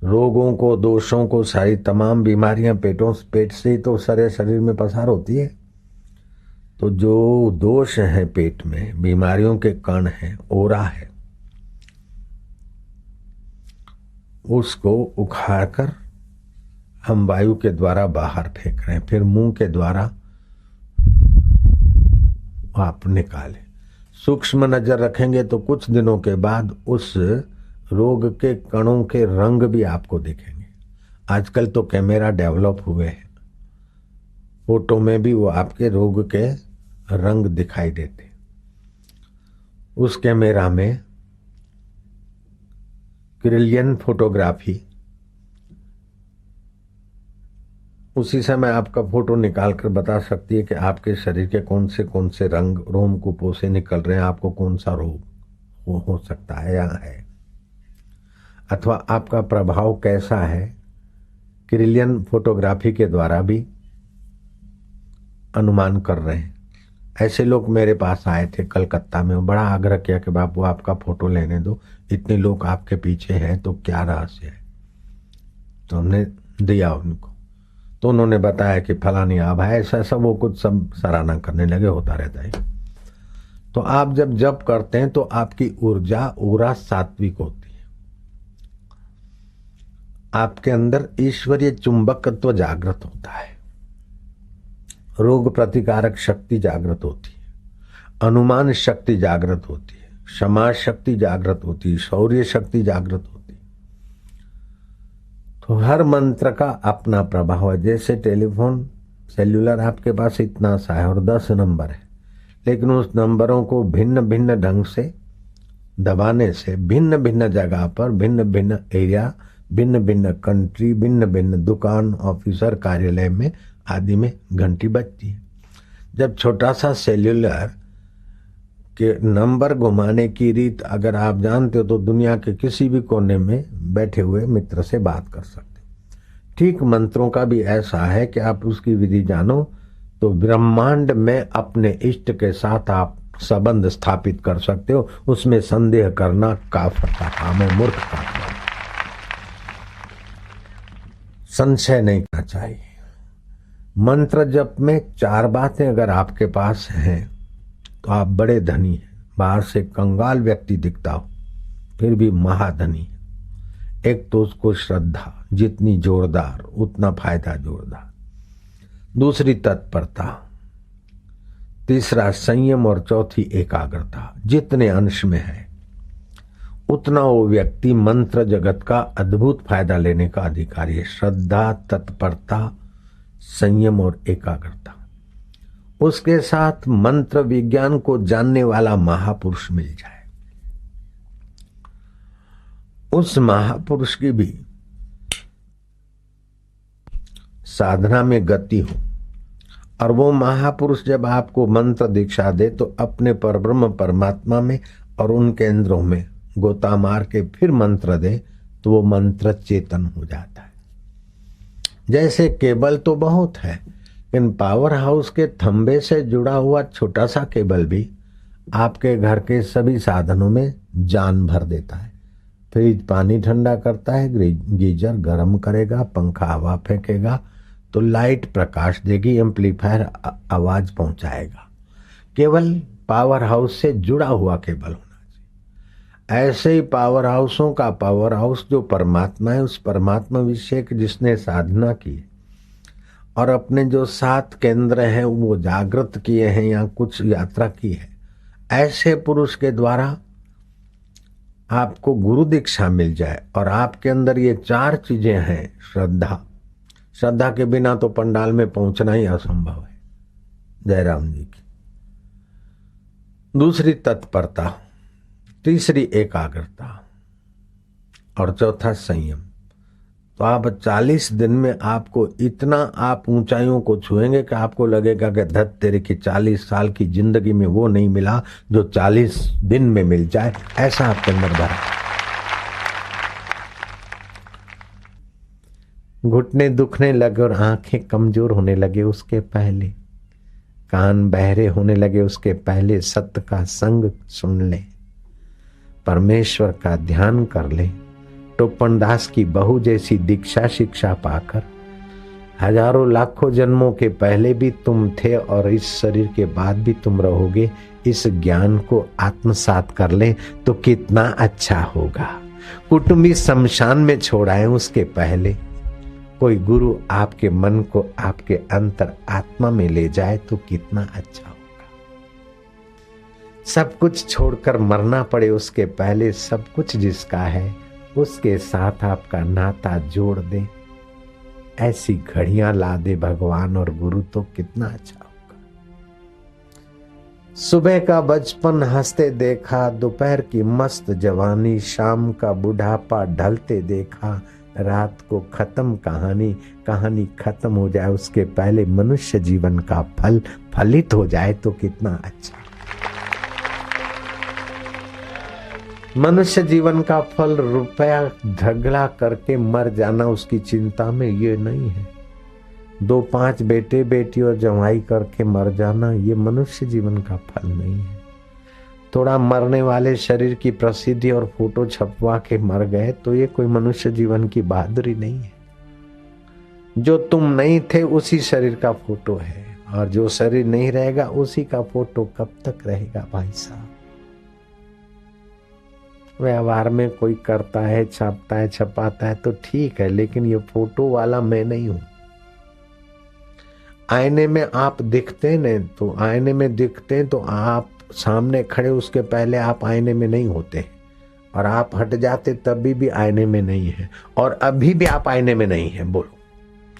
Speaker 1: रोगों को, दोषों को, सारी तमाम बीमारियां पेट से ही तो सारे शरीर में पसार होती है। तो जो दोष है पेट में, बीमारियों के कण हैं, ओरा है, उसको उखाड़कर हम वायु के द्वारा बाहर फेंक रहे हैं। फिर मुंह के द्वारा आप निकालें। सूक्ष्म नजर रखेंगे तो कुछ दिनों के बाद उस रोग के कणों के रंग भी आपको दिखेंगे। आजकल तो कैमरा डेवलप हुए हैं, फोटो में भी वो आपके रोग के रंग दिखाई देते। उस कैमरा में क्रिलियन फोटोग्राफी, उसी समय आपका फोटो निकाल कर बता सकती है कि आपके शरीर के कौन से रंग रोम कूपों से निकल रहे हैं, आपको कौन सा रोग हो सकता है या है, अथवा आपका प्रभाव कैसा है। क्रिलियन फोटोग्राफी के द्वारा भी अनुमान कर रहे हैं। ऐसे लोग मेरे पास आए थे कलकत्ता में, बड़ा आग्रह किया कि बापू आपका फोटो लेने दो, इतने लोग आपके पीछे हैं तो क्या रहस्य है। तो हमने दिया उनको, तो उन्होंने बताया कि फलानी आभ है, ऐसा सब वो कुछ सब सराहना करने लगे, होता रहता है। तो आप जब जप करते हैं तो आपकी ऊर्जा ओरा सात्विक होती है, आपके अंदर ईश्वरीय चुंबकत्व जागृत होता है, रोग प्रतिकारक शक्ति जागृत होती है, अनुमान शक्ति जागृत होती है, क्षमा शक्ति जागृत होती है, शौर्य शक्ति जागृत होती है। तो हर मंत्र का अपना प्रभाव है। जैसे टेलीफोन सेल्यूलर आपके पास इतना सा है और 10 नंबर है, लेकिन उस नंबरों को भिन्न भिन्न ढंग से दबाने से भिन्न भिन्न जगह पर, भिन्न भिन्न एरिया, भिन्न भिन्न कंट्री, भिन्न भिन्न दुकान, ऑफिसर, कार्यालय में आदि में घंटी बजती है। जब छोटा सा सेल्यूलर के नंबर घुमाने की रीत अगर आप जानते हो तो दुनिया के किसी भी कोने में बैठे हुए मित्र से बात कर सकते हो। ठीक मंत्रों का भी ऐसा है कि आप उसकी विधि जानो तो ब्रह्मांड में अपने इष्ट के साथ आप संबंध स्थापित कर सकते हो। उसमें संदेह करना काफर का काम है, मूर्ख का काम है। संशय नहीं करना चाहिए। मंत्र जप में 4 बातें अगर आपके पास हैं तो आप बड़े धनी हैं। बाहर से कंगाल व्यक्ति दिखता हो फिर भी महाधनी है। एक तो उसको श्रद्धा जितनी जोरदार उतना फायदा जोरदार, दूसरी तत्परता, तीसरा संयम और चौथी एकाग्रता। जितने अंश में है उतना वो व्यक्ति मंत्र जगत का अद्भुत फायदा लेने का अधिकारी है। श्रद्धा, तत्परता, संयम और एकाग्रता, उसके साथ मंत्र विज्ञान को जानने वाला महापुरुष मिल जाए, उस महापुरुष की भी साधना में गति हो, और वो महापुरुष जब आपको मंत्र दीक्षा दे तो अपने परब्रह्म परमात्मा में और उन केंद्रों में गोता मार के फिर मंत्र दे तो वो मंत्र चेतन हो जाता है। जैसे केबल तो बहुत है, लेकिन पावर हाउस के थंबे से जुड़ा हुआ छोटा सा केबल भी आपके घर के सभी साधनों में जान भर देता है। फ्रिज पानी ठंडा करता है, गीजर गर्म करेगा, पंखा हवा फेंकेगा तो लाइट प्रकाश देगी, एम्पलीफायर आवाज पहुंचाएगा। केवल पावर हाउस से जुड़ा हुआ केबल होना चाहिए। ऐसे ही पावर हाउसों का पावर हाउस जो परमात्मा है, उस परमात्मा विषय जिसने साधना की और अपने जो 7 केंद्र हैं वो जागृत किए हैं या कुछ यात्रा की है, ऐसे पुरुष के द्वारा आपको गुरु दीक्षा मिल जाए और आपके अंदर ये 4 चीजें हैं। श्रद्धा के बिना तो पंडाल में पहुंचना ही असंभव है, जयराम जी की। दूसरी तत्परता, तीसरी एकाग्रता और चौथा संयम। तो आप 40 दिन में आपको इतना आप ऊंचाइयों को छुएंगे कि आपको लगेगा कि धत तेरे की 40 साल की जिंदगी में वो नहीं मिला जो 40 दिन में मिल जाए, ऐसा आपके अंदर भरा। घुटने दुखने लगे और आंखें कमजोर होने लगे उसके पहले, कान बहरे होने लगे उसके पहले सत्य का संग सुन ले, परमेश्वर का ध्यान कर ले। टोपन दास की बहू जैसी दीक्षा शिक्षा पाकर हजारों लाखों जन्मों के पहले भी तुम थे और इस शरीर के बाद भी तुम रहोगे। इस ज्ञान को आत्मसात कर ले तो कितना अच्छा होगा। कुटुंबी शमशान में छोड़ाए उसके पहले कोई गुरु आपके मन को आपके अंतर आत्मा में ले जाए तो कितना अच्छा होगा। सब कुछ छोड़कर मरना पड़े उसके पहले सब कुछ जिसका है उसके साथ आपका नाता जोड़ दे। ऐसी घड़ियां ला दे भगवान और गुरु तो कितना अच्छा होगा। सुबह का बचपन हंसते देखा, दोपहर की मस्त जवानी, शाम का बुढ़ापा ढलते देखा, रात को खत्म कहानी, कहानी खत्म हो जाए उसके पहले मनुष्य जीवन का फल फलित हो जाए तो कितना अच्छा। मनुष्य जीवन का फल रुपया झगड़ा करके मर जाना उसकी चिंता में ये नहीं है। 2-5 बेटे बेटी और जवाई करके मर जाना ये मनुष्य जीवन का फल नहीं है। थोड़ा मरने वाले शरीर की प्रसिद्धि और फोटो छपवा के मर गए तो ये कोई मनुष्य जीवन की बहादुरी नहीं है। जो तुम नहीं थे उसी शरीर का फोटो है और जो शरीर नहीं रहेगा उसी का फोटो कब तक रहेगा भाई साहब। व्यवहार में कोई करता है, छापता है, छपाता है तो ठीक है, लेकिन ये फोटो वाला मैं नहीं हूं। आईने में आप दिखते न तो आईने में दिखते तो आप सामने खड़े उसके पहले आप आईने में नहीं होते और आप हट जाते तभी भी आईने में नहीं है और अभी भी आप आईने में नहीं है। बोलो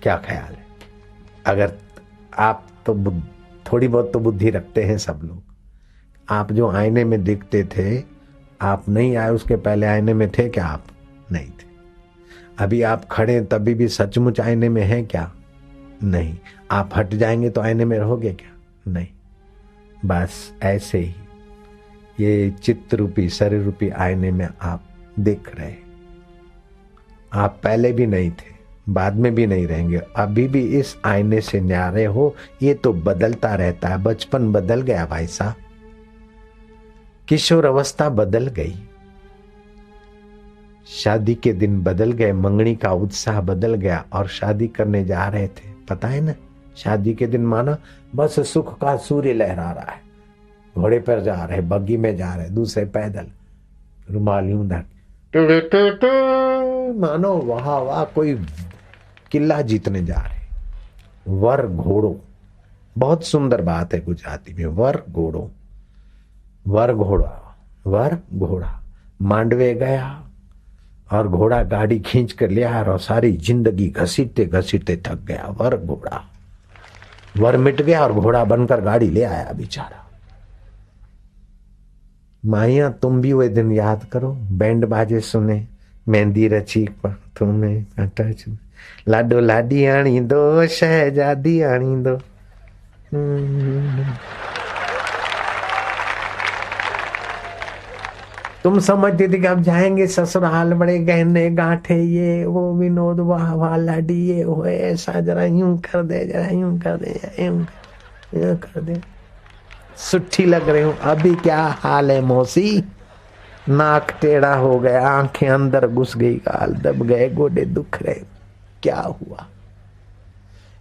Speaker 1: क्या ख्याल है? अगर आप तो थोड़ी बहुत तो बुद्धि रखते हैं सब लोग। आप जो आईने में दिखते थे आप नहीं आए उसके पहले आईने में थे क्या? आप नहीं थे। अभी आप खड़े तभी भी सचमुच आईने में हैं क्या? नहीं। आप हट जाएंगे तो आईने में रहोगे क्या? नहीं। बस ऐसे ही ये चित्त रूपी शरीर रूपी आईने में आप दिख रहे। आप पहले भी नहीं थे, बाद में भी नहीं रहेंगे, अभी भी इस आईने से न्यारे हो। ये तो बदलता रहता है। बचपन बदल गया भाई साहब, किशोर अवस्था बदल गई, शादी के दिन बदल गए, मंगनी का उत्साह बदल गया और शादी करने जा रहे थे। पता है ना, शादी के दिन माना बस सुख का सूर्य लहरा रहा है, घोड़े पर जा रहे, बग्गी में जा रहे, दूसरे पैदल, रुमाल यूं ढक, मानो वाह वाह कोई किला जीतने जा रहे। वर घोड़ो, बहुत सुंदर बात है गुजराती में, वर घोड़ो, वर घोड़ा, वर घोड़ा। मांडवे गया और घोड़ा गाड़ी खींच कर ले आया और सारी जिंदगी घसीटते घसीटते थक गया। वर घोड़ा, वर मिट गया और घोड़ा बनकर गाड़ी ले आया बेचारा। माइया तुम भी वो दिन याद करो, बैंड बाजे सुने, मेहंदी रची तुमने, लाडो लाडी आनी दो, शहजादी आनी दो। तुम समझती थी कि अब जाएंगे ससुराल, बड़े गहने गांठे, ये वो, विनोद वाह वाह लाडी, ये हो ऐसा, जरा यूं कर दे, जरा यूं कर दे, यूं कर दे, सुठी लग रही हूं। अभी क्या हाल है मौसी? नाक टेढ़ा हो गया, आंखें अंदर घुस गई, गाल दब गए, गोडे दुख रहे, क्या हुआ?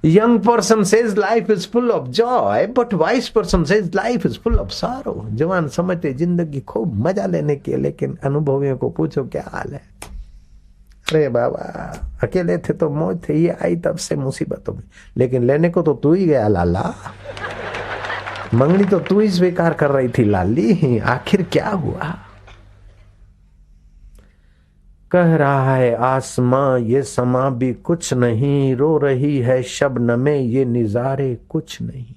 Speaker 1: Young person says life is full of joy, but wise person says life is full of sorrow. जवान समझते जिंदगी खूब मजा लेने के, लेकिन अनुभवियों को पूछो क्या हाल है। अरे बाबा अकेले थे तो मौज थे, ये आई तब से मुसीबतों में, लेकिन लेने को तो तू ही गया लाला, मंगनी तो तू ही स्वीकार कर रही थी लाली, आखिर क्या हुआ? कह रहा है आसमां ये समा भी कुछ नहीं, रो रही है शबनमें ये निजारे कुछ नहीं।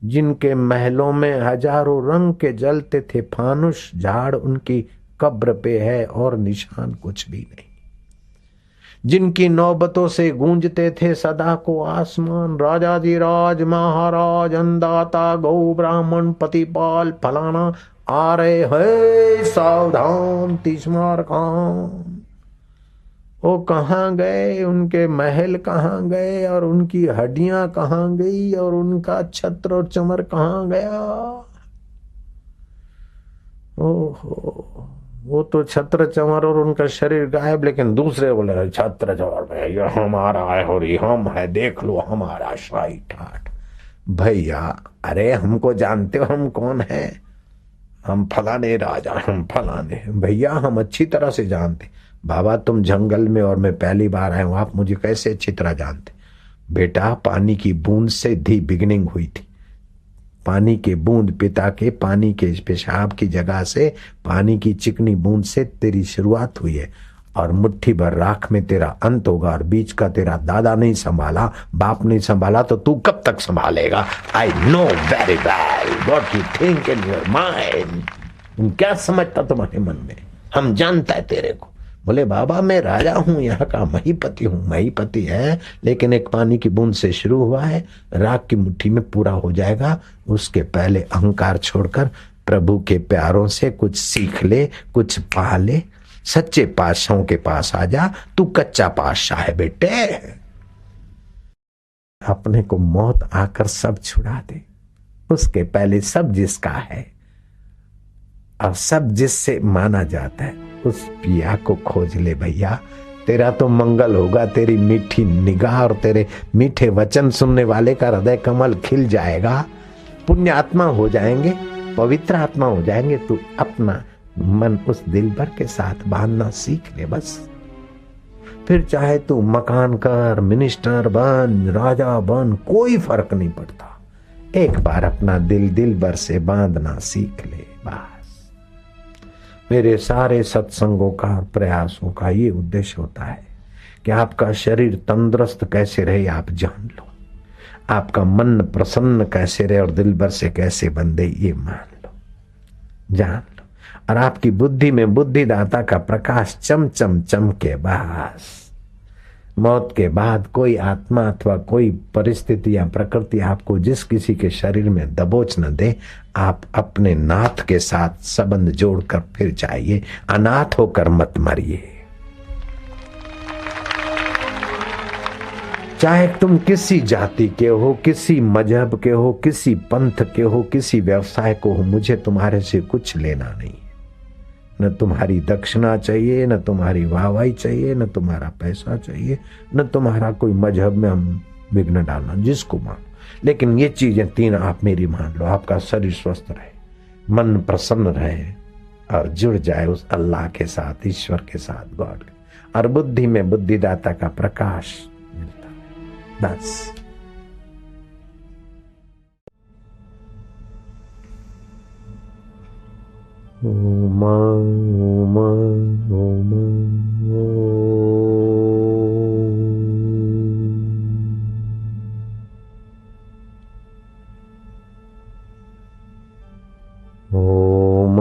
Speaker 1: जिनके महलों में हजारों रंग के जलते थे फानुस, झाड़ उनकी कब्र पे है और निशान कुछ भी नहीं। जिनकी नौबतों से गूंजते थे सदा को आसमान, राजाधिराज महाराज अन्नदाता गौ ब्राह्मण पतिपाल फलाना आ रहे हैं, सावधान तीसमार खान। वो कहाँ गए, उनके महल कहाँ गए, और उनकी हड्डियां कहाँ गई, और उनका छत्र और चमर कहाँ गया। ओहो, वो तो छत्र चमर और उनका शरीर गायब, लेकिन दूसरे बोले छत्र चमर में ये हमारा है और ये हम है, देख लो हमारा शाही ठाठ। भैया अरे हमको जानते हो हम कौन है? हम फलाने राजा, हम फलाने। भैया हम अच्छी तरह से जानते। बाबा तुम जंगल में और मैं पहली बार आया हूं, आप मुझे कैसे अच्छी तरह जानते? बेटा पानी की बूंद से दी बिगिनिंग हुई थी। पानी के बूंद, पिता के पानी के पेशाब की जगह से, पानी की चिकनी बूंद से तेरी शुरुआत हुई है, और मुट्ठी भर राख में तेरा अंत होगा। और बीच का तेरा दादा नहीं संभाला, बाप नहीं संभाला, तो तू कब तक संभालेगा? I know very well what you think in your mind. क्या समझता तुम्हारे मन में, हम जानता है तेरे को। बोले बाबा मैं राजा हूं, यहाँ का महीपति हूं। महीपति है, लेकिन एक पानी की बूंद से शुरू हुआ है, राख की मुट्ठी में पूरा हो जाएगा। उसके पहले अहंकार छोड़कर प्रभु के प्यारों से कुछ सीख ले, कुछ पा ले। सच्चे पातशाहों के पास आ जा, तू कच्चा पातशाह है बेटे। अपने को मौत आकर सब छुड़ा दे, उसके पहले सब जिसका है और सब जिससे माना जाता है, उस पिया को खोज ले भैया। तेरा तो मंगल होगा, तेरी मीठी निगाह और तेरे मीठे वचन सुनने वाले का हृदय कमल खिल जाएगा। पुण्य आत्मा हो जाएंगे, पवित्र आत्मा हो जाएंगे। तू अपना मन उस दिलबर के साथ बांधना सीख ले बस। फिर चाहे तू मकान कर, मिनिस्टर बन, राजा बन, कोई फर्क नहीं पड़ता। एक बार अपना दिल दिलबर से बांधना सीख ले बस। मेरे सारे सत्संगों का, प्रयासों का ये उद्देश्य होता है कि आपका शरीर तंदुरुस्त कैसे रहे आप जान लो, आपका मन प्रसन्न कैसे रहे और दिलबर से कैसे बंधे ये मान लो, जान लो। और आपकी बुद्धि में बुद्धिदाता का प्रकाश चम चम चमके बस। मौत के बाद कोई आत्मा अथवा कोई परिस्थिति या प्रकृति आपको जिस किसी के शरीर में दबोच न दे, आप अपने नाथ के साथ संबंध जोड़कर फिर जाइए। अनाथ होकर मत मरिए। चाहे तुम किसी जाति के हो, किसी मजहब के हो, किसी पंथ के हो, किसी व्यवसाय को हो, मुझे तुम्हारे से कुछ लेना नहीं है। न तुम्हारी दक्षिणा चाहिए, न तुम्हारी वाहवाही चाहिए, न तुम्हारा पैसा चाहिए, न तुम्हारा कोई मजहब में हम विघ्न डालना, जिसको मान। लेकिन ये चीजें तीन आप मेरी मान लो। आपका शरीर स्वस्थ रहे, मन प्रसन्न रहे और जुड़ जाए उस अल्लाह के साथ, ईश्वर के साथ, गॉड के, और बुद्धि में बुद्धिदाता का प्रकाश मिलता है बस। ओम ओम ओम ओम ओम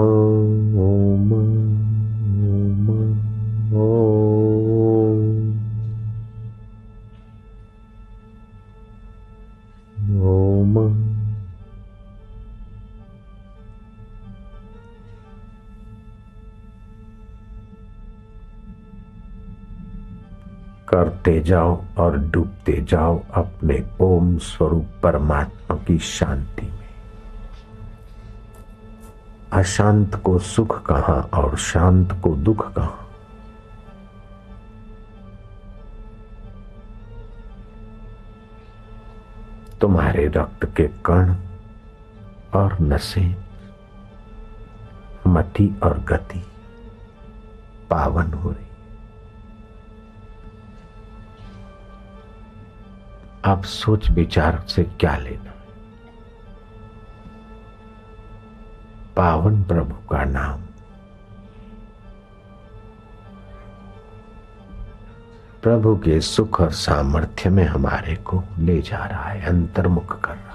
Speaker 1: ओम ओम। करते जाओ और डूबते जाओ अपने ओम स्वरूप परमात्मा की शांति में। अशांत को सुख कहां और शांत को दुख कहां। तुम्हारे रक्त के कण और नसें, मति और गति पावन हो रही। आप सोच विचार से क्या लेना। पावन प्रभु का नाम प्रभु के सुख और सामर्थ्य में हमारे को ले जा रहा है, अंतर्मुख कर रहा है।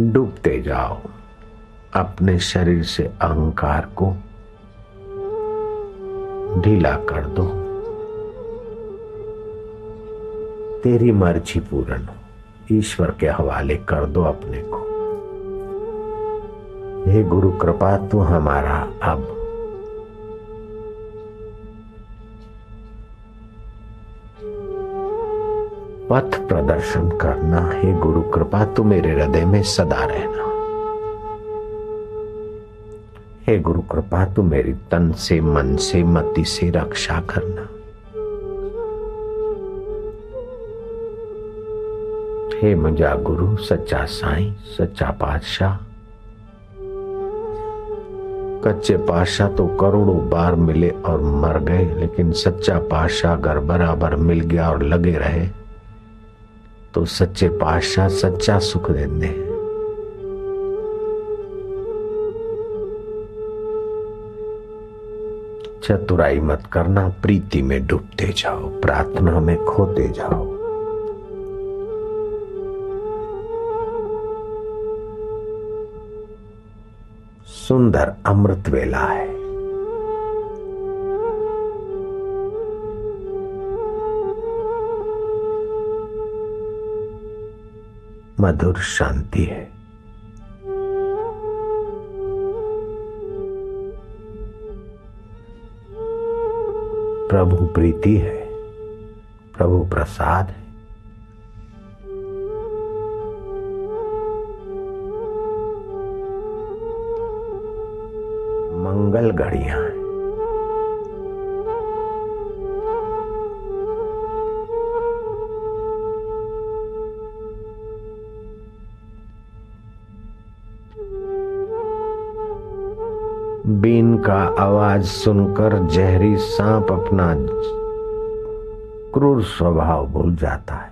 Speaker 1: डूबते जाओ, अपने शरीर से अहंकार को ढीला कर दो। तेरी मर्जी पूर्ण हो, ईश्वर के हवाले कर दो अपने को। हे गुरु कृपा तू हमारा अब पथ प्रदर्शन करना। हे गुरु कृपा तू मेरे हृदय में सदा रहना। हे गुरु कृपा तू मेरी तन से मन से मति से रक्षा करना। हे मुझा गुरु सच्चा साईं सच्चा पातशाह, कच्चे पातशाह तो करोड़ों बार मिले और मर गए, लेकिन सच्चा पातशाह अगर बराबर मिल गया और लगे रहे तो सच्चे पातशाह सच्चा सुख देंगे। चतुराई मत करना, प्रीति में डूबते जाओ, प्रार्थना में खोते जाओ। सुंदर अमृत वेला है। मधुर शांति है। प्रभु प्रीति है, प्रभु प्रसाद है। मंगल घड़ियां हैं। बीन का आवाज सुनकर जहरी सांप अपना क्रूर स्वभाव भूल जाता है,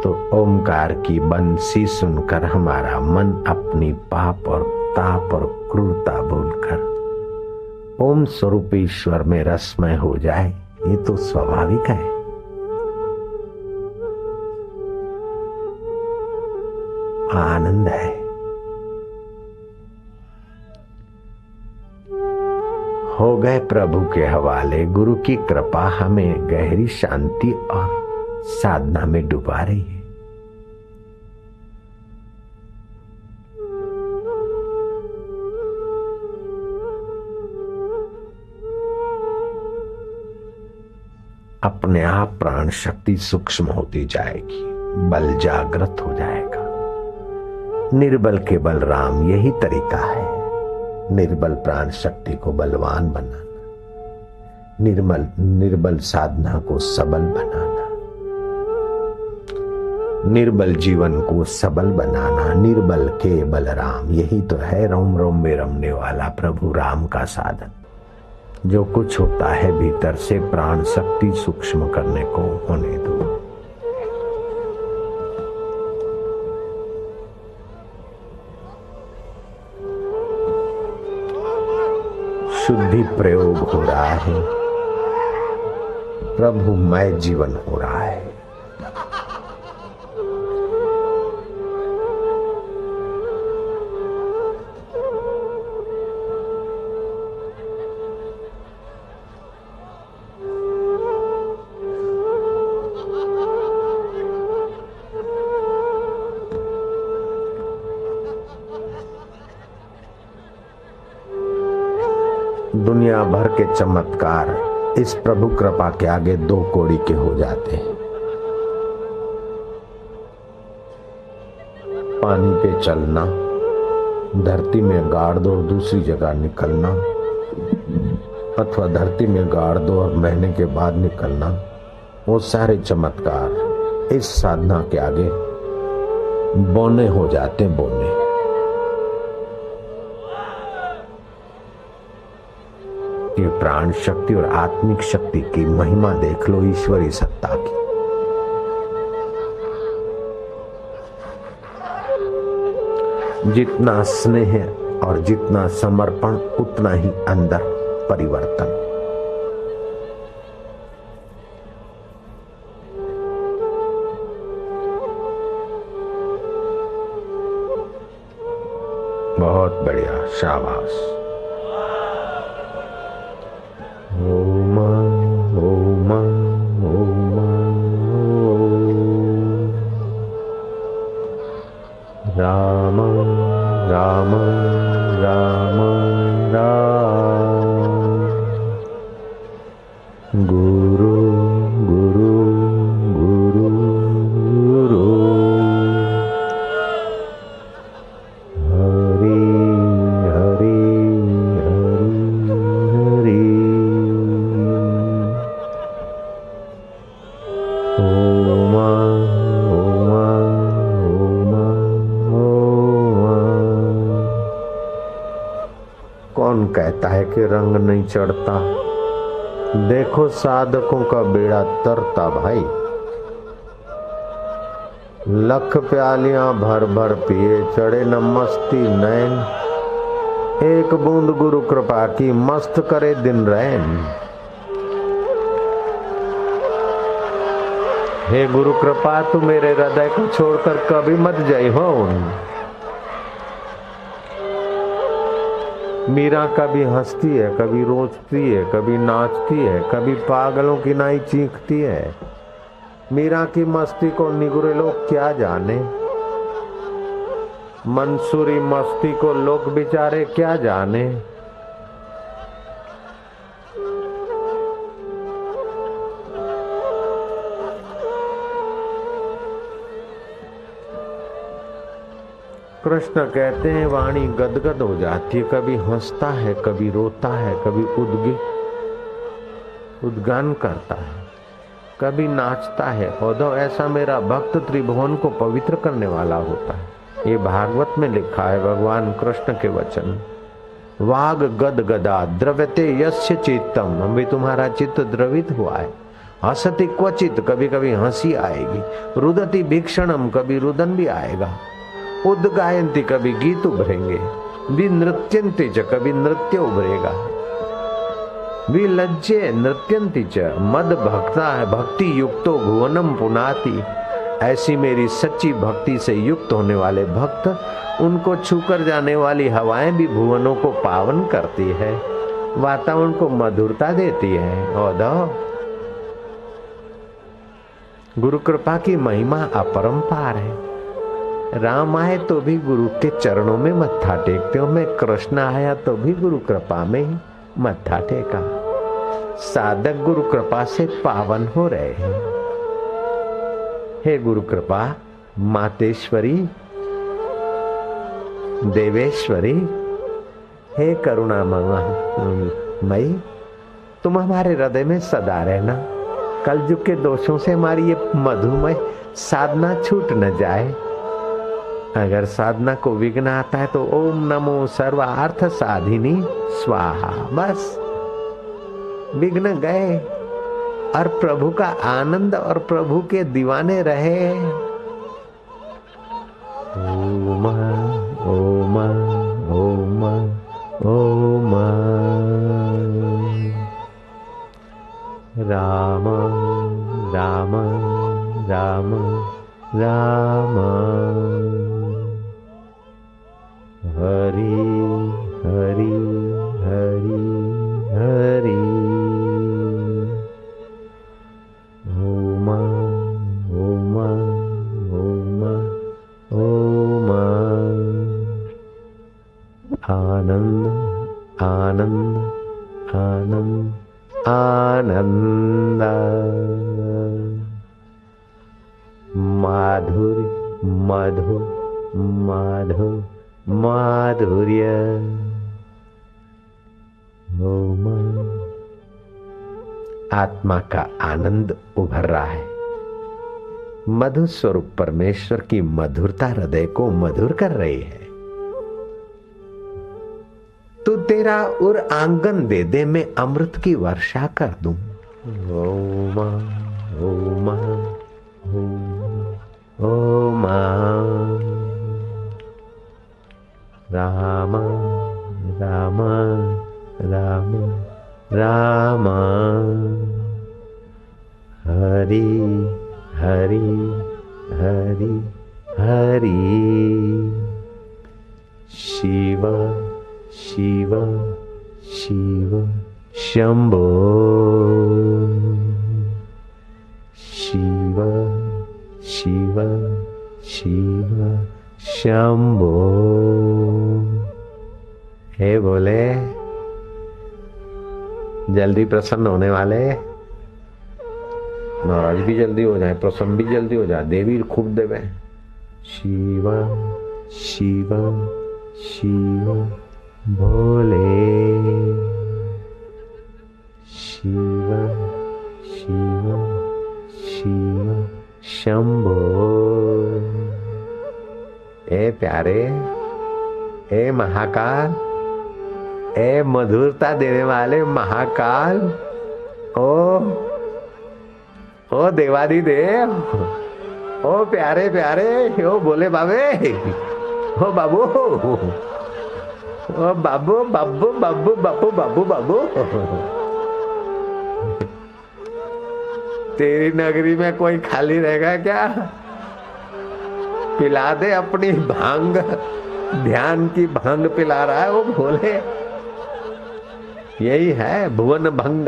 Speaker 1: तो ओमकार की बंसी सुनकर हमारा मन अपनी पाप और ताप और क्रूरता भूलकर ओम स्वरूप ईश्वर में रसमय हो जाए, ये तो स्वाभाविक है। आनंद है। हो गए प्रभु के हवाले। गुरु की कृपा हमें गहरी शांति और साधना में डुबा रही है। अपने आप प्राण शक्ति सूक्ष्म होती जाएगी, बल जागृत हो जाएगा। निर्बल के बलराम, यही तरीका है। निर्बल प्राण शक्ति को बलवान बनाना, निर्बल साधना को सबल बनाना, निर्बल जीवन को सबल बनाना। निर्बल के बलराम, यही तो है रोम रोम में रमने वाला प्रभु राम का साधन। जो कुछ होता है भीतर से प्राण शक्ति सूक्ष्म करने को होने दो। शुद्धि प्रयोग हो रहा है, प्रभुमय जीवन हो रहा है। दुनिया भर के चमत्कार इस प्रभु कृपा के आगे दो कौड़ी के हो जाते हैं। पानी पे चलना, धरती में गाड़ दो और दूसरी जगह निकलना, अथवा धरती में गाड़ दो और महीने के बाद निकलना, वो सारे चमत्कार इस साधना के आगे बोने हो जाते। बोने ये प्राण शक्ति और आत्मिक शक्ति की महिमा देख लो, ईश्वरी सत्ता की। जितना स्नेह और जितना समर्पण, उतना ही अंदर परिवर्तन। बहुत बढ़िया, शाबाश। ओम ओम ओम। गुरु गुरु गुरु गुरु हरि हरि हरि हरि ओमा ओमा ओमा ओमा। कौन कहता है कि रंग नहीं चढ़ता? देखो साधकों का बेड़ा तरता भाई। लख प्यालियां भर भर पिए, चढ़े न मस्ती नैन। एक बूंद गुरु कृपा की, मस्त करे दिन रैन। हे गुरु कृपा तू मेरे हृदय को छोड़कर कभी मत जाई हो। मीरा कभी हंसती है, कभी रोती है, कभी नाचती है, कभी पागलों की नाई चीखती है। मीरा की मस्ती को निगुरे लोग क्या जाने, मंसूरी मस्ती को लोग बेचारे क्या जाने। कृष्ण कहते हैं वाणी गदगद हो जाती है, कभी हंसता है, कभी रोता है, कभी उद्गान करता है, कभी नाचता है। उद्धव ऐसा मेरा भक्त त्रिभुवन को पवित्र करने वाला होता है। ये भागवत में लिखा है भगवान कृष्ण के वचन। वाग गद गदा द्रव्यते यस्य चित्तम, अभी तुम्हारा चित्त द्रवित हुआ है। हसति क्वचित, कभी कभी हंसी आएगी। रुदति भीक्षणम, कभी रुदन भी आएगा। उद्गायंती, कभी गीत उभरेंगे। विनृत्यंती च, कभी नृत्य उभरेगा। विलज्जे नृत्यंती च मद भक्ता है भक्ति युक्तो भुवनम पुनाति। ऐसी मेरी सच्ची भक्ति से युक्त होने वाले भक्त, उनको छूकर जाने वाली हवाएं भी भुवनों को पावन करती है, वातावरण को मधुरता देती है। औधव गुरु कृपा की महिमा अपरंपार है। राम आए तो भी गुरु के चरणों में मत्था टेकते हो, मैं कृष्ण आया तो भी गुरु कृपा में ही मत्था टेका। साधक गुरु कृपा से पावन हो रहे हैं। हे गुरु कृपा मातेश्वरी, देवेश्वरी, हे करुणा मई, तुम हमारे हृदय में सदा रहना। कलयुग के दोषों से हमारी ये मधुमय साधना छूट न जाए। अगर साधना को विघ्न आता है तो ओम नमो सर्वार्थ साधिनी स्वाहा, बस विघ्न गए और प्रभु का आनंद और प्रभु के दीवाने रहे। ओम ओम ओम ओम राम राम राम राम हरि हरि हरि हरि ओम ओम ओम ओम आनंद आनंद आनंद आनंद माधुर्य मधु माधु माधुर्य ओम। आत्मा का आनंद उभर रहा है। मधु स्वरूप परमेश्वर की मधुरता हृदय को मधुर कर रही है। तू तेरा उर आंगन दे दे, मैं अमृत की वर्षा कर दूं। ओम ओम ओम राम राम राम राम हरि हरि हरि हरि शिव शिव शिव शंभो शिव शिव शिव शंभो। हे बोले जल्दी प्रसन्न होने वाले, महाराज भी जल्दी हो जाए, प्रसन्न भी जल्दी हो जाए, देवी खूब देवे। शिव शिव शिव भोले, शिव शिव शिव शंभो। ए प्यारे, ए महाकाल, ए मधुरता देने वाले महाकाल, ओ देवादिदेव, ओ प्यारे प्यारे, ओ बोले बाबे, ओ बाबू, ओ बाबू बाबू बाबू बाबू बाबू बाबू। तेरी नगरी में कोई खाली रहेगा क्या? पिला दे अपनी भांग, ध्यान की भांग पिला रहा है वो भोले। यही है भुवन भंग,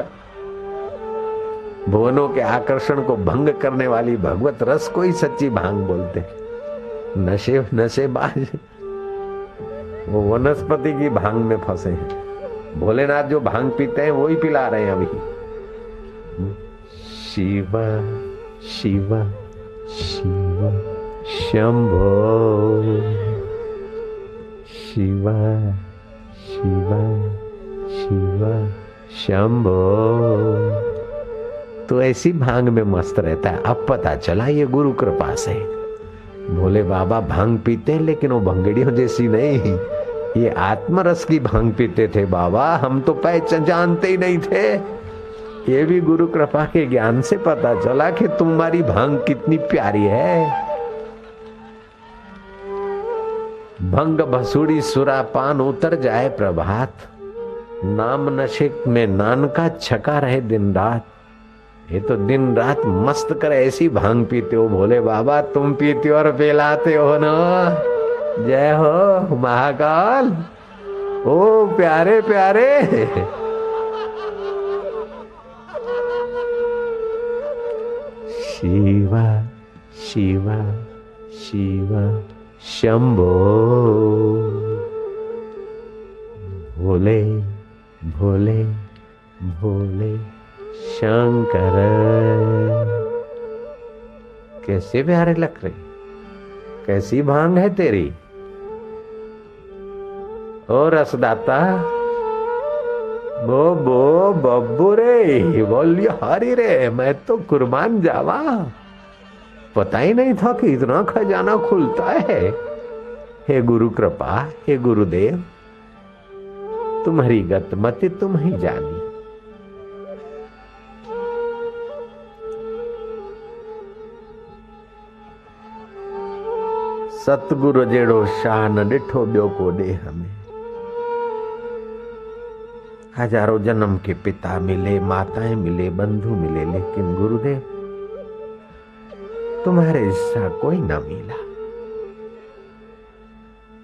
Speaker 1: भुवनों के आकर्षण को भंग करने वाली भगवत रस को ही सच्ची भांग बोलते। नशेबाज वो वनस्पति की भांग में फंसे हैं। भोलेनाथ जो भांग पीते हैं वो ही पिला रहे हैं अभी। शिव शिव शिव शंभो, शिव शिव शिव शंभो। तो ऐसी भांग में मस्त रहता है। अब पता चला ये गुरु कृपा से। भोले बाबा भांग पीते हैं लेकिन वो भंगड़ियों जैसी नहीं, ये आत्मरस की भांग पीते थे बाबा। हम तो पहचान जानते ही नहीं थे। ये भी गुरु कृपा के ज्ञान से पता चला कि तुम्हारी भांग कितनी प्यारी है। भंग भसूड़ी सुरापान उतर जाए प्रभात, नाम नशे में नान का छका रहे दिन रात। ये तो दिन रात मस्त कर ऐसी भांग पीते हो भोले बाबा, तुम पीते हो और पिलाते हो ना। जय हो महाकाल, ओ प्यारे प्यारे। शिव शिव शिव शंभो, भोले भोले भोले शंकर। कैसे प्यारे लग रहे, कैसी भांग है तेरी। ओ रसदाता, बो बब्बू रे, बोलियो हरी रे, मैं तो कुर्बान जावा। पता ही नहीं था कि इतना खजाना खुलता है। हे गुरु कृपा, हे गुरुदेव, तुम्हारी गतिमति तुम ही जानी। सतगुरु जेड़ो शाह न डिठो ॿियो को ॾेह में। हजारों जन्म के पिता मिले, माताएं मिले, बंधु मिले, लेकिन गुरुदेव तुम्हारे जैसा कोई न मिला।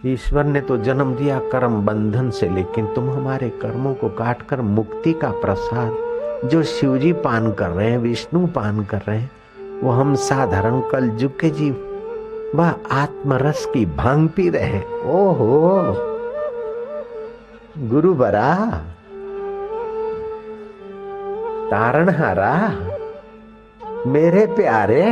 Speaker 1: ईश्वर ने तो जन्म दिया कर्म बंधन से, लेकिन तुम हमारे कर्मों को काटकर मुक्ति का प्रसाद जो शिवजी पान कर रहे हैं, विष्णु पान कर रहे हैं, वो हम साधारण कलयुग के जीव वह आत्मरस की भांग पी रहे हैं। ओहो गुरु बरा, तारणहारा, मेरे प्यारे,